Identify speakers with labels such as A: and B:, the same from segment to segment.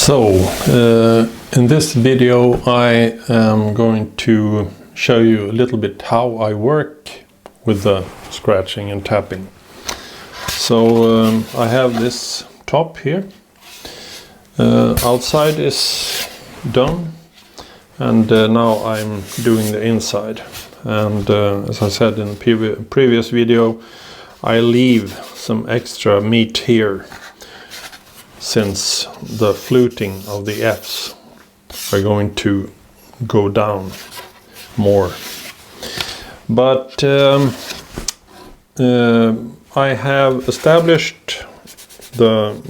A: So, in this video I am going to show you a little bit how I work with the scratching and tapping. So I have this top here, outside is done, and now I'm doing the inside. And as I said in the previous video, I leave some extra meat here, since the fluting of the Fs are going to go down more. But I have established the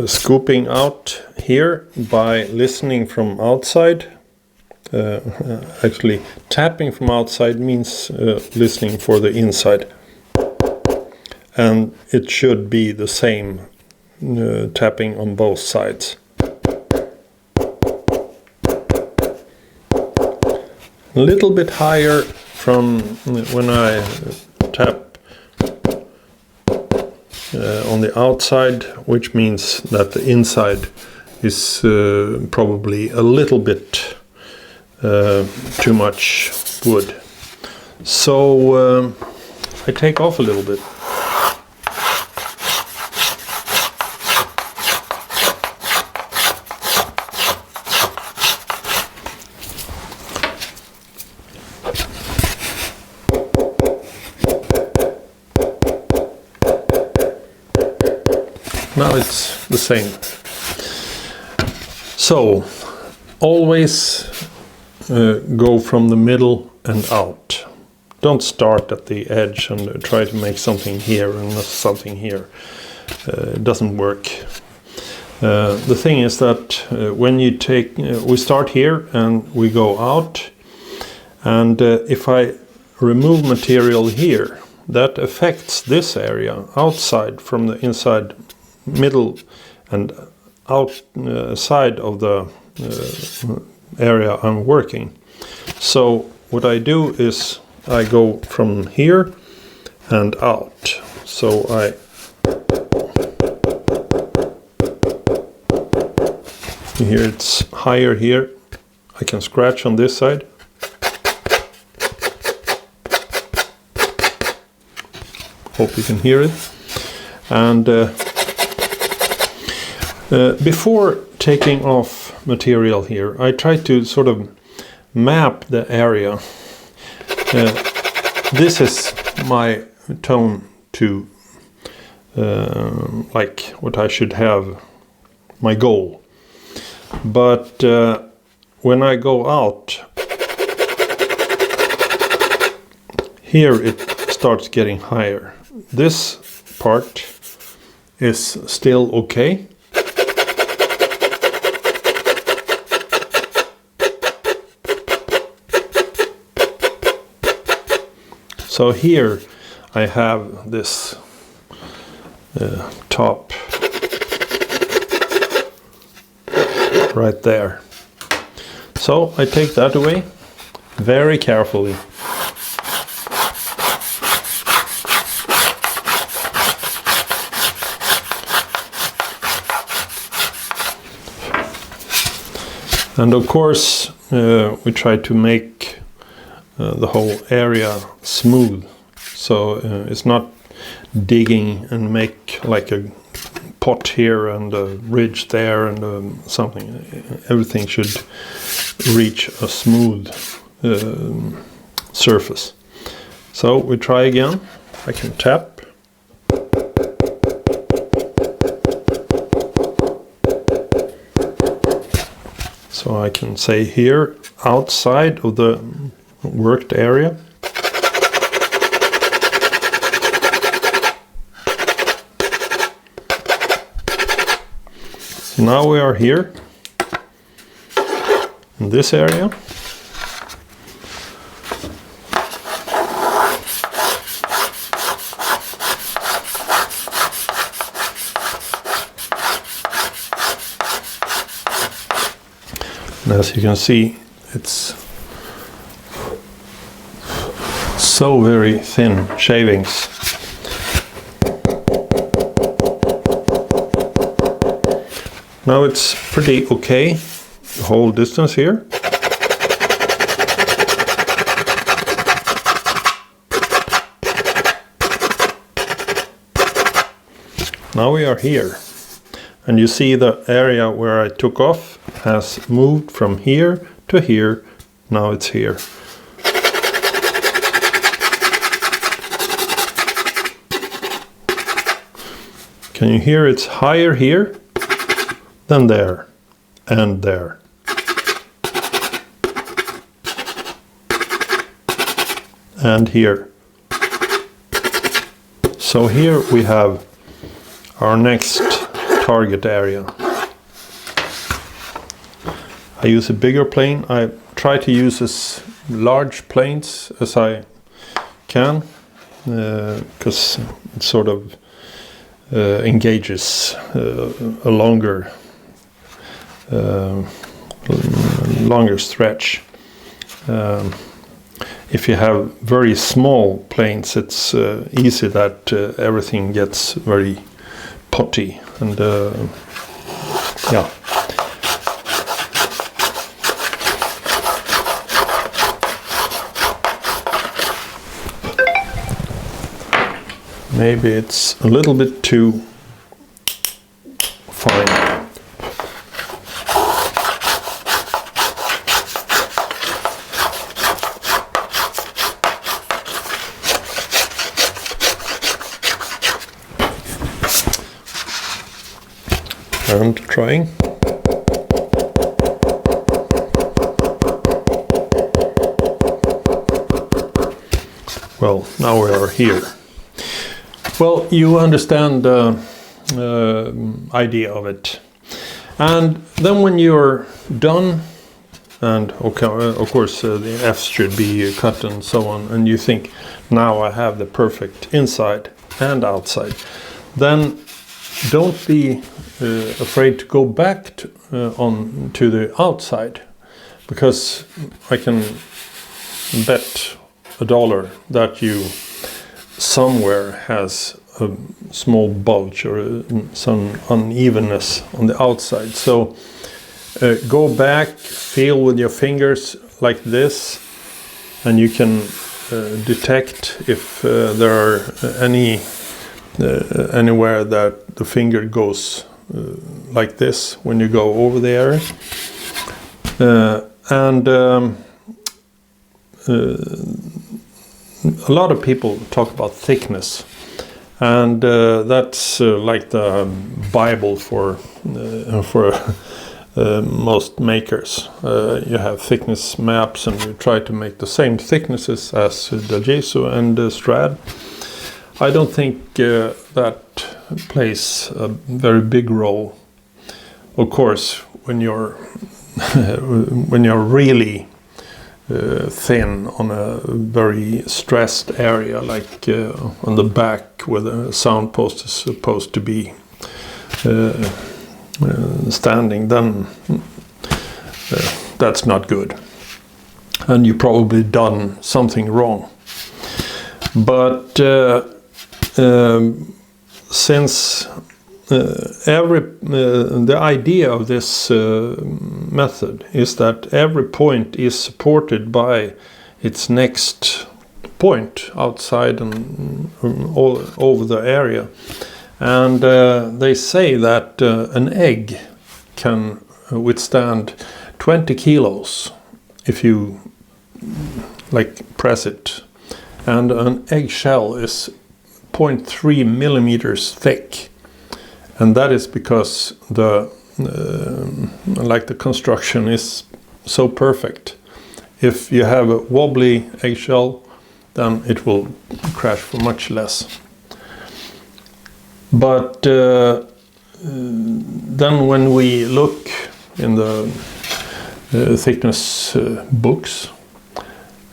A: scooping out here by listening from outside. Actually, tapping from outside means listening for the inside. And it should be the same tapping on both sides. A little bit higher from when I tap on the outside, which means that the inside is probably a little bit too much wood. So I take off a little bit. Now it's the same. So always go from the middle and out. Don't start at the edge and try to make something here and something here. It doesn't work. The thing is that when you take, we start here and we go out, and if I remove material here, that affects this area outside from the inside middle and outside of the area I'm working. So what I do is I go from here and out. So here it's higher here. I can scratch on this side. Hope you can hear it. And before taking off material here, I try to sort of map the area. This is my tone to like what I should have, my goal. But when I go out, here it starts getting higher. This part is still okay. So here I have this top right there. So I take that away very carefully. And of course we try to make the whole area smooth, so it's not digging and make like a pot here and a ridge there and something. Everything should reach a smooth surface. So we try again. I can tap. So I can say here outside of the worked area. So now we are here in this area. And as you can see, it's so very thin shavings. Now it's pretty okay, the whole distance here. Now we are here, and you see the area where I took off has moved from here to here. Now it's here. Can you hear it's higher here than there and there? And here. So here we have our next target area. I use a bigger plane. I try to use as large planes as I can because it sort of engages a longer stretch. If you have very small planes, it's easy that everything gets very potty and yeah. Maybe it's a little bit too fine. And trying. Well, now we are here. Well, you understand the idea of it. And then when you're done, and okay, of course the F's should be cut and so on, and you think, now I have the perfect inside and outside, then don't be afraid to go back to the outside, because I can bet $1 that you somewhere has a small bulge or some unevenness on the outside. So go back, feel with your fingers like this, and you can detect if there are anywhere that the finger goes like this when you go over the area. A lot of people talk about thickness, and that's like the Bible for most makers. You have thickness maps, and you try to make the same thicknesses as the Gesso and the Strad. I don't think that plays a very big role. Of course, when you're really thin on a very stressed area, like on the back where the sound post is supposed to be standing, then that's not good, and you probably done something wrong. But since the idea of this method is that every point is supported by its next point outside and all over the area, and they say that an egg can withstand 20 kilos if you like press it, and an eggshell is 0.3 millimeters thick. And that is because the construction is so perfect. If you have a wobbly eggshell, then it will crash for much less. But then when we look in the thickness books,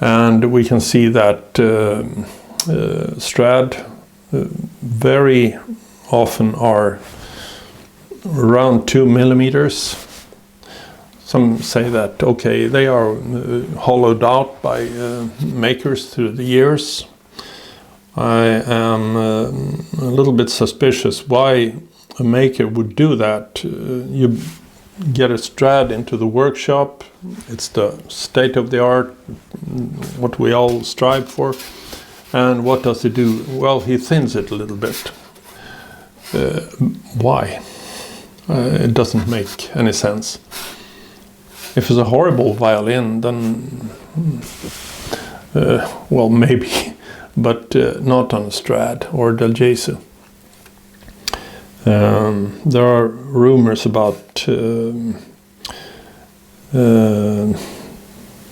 A: and we can see that Strad very often are around 2 millimeters. Some say that, okay, they are hollowed out by makers through the years. I am a little bit suspicious. Why a maker would do that. You get a Strad into the workshop. It's the state of the art, what we all strive for. And what does he do? Well, he thins it a little bit. Why? It doesn't make any sense. If it's a horrible violin, then well, maybe, but not on a Strad or Del Jesu. There are rumors about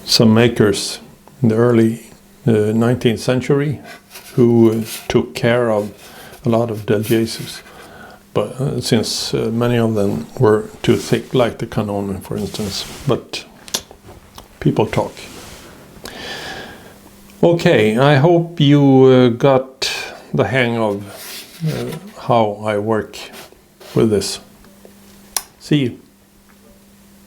A: some makers in the early 19th century who took care of a lot of Del Jesus, but since many of them were too thick, like the Canon, for instance. But people talk. Okay, I hope you got the hang of how I work with this. See you.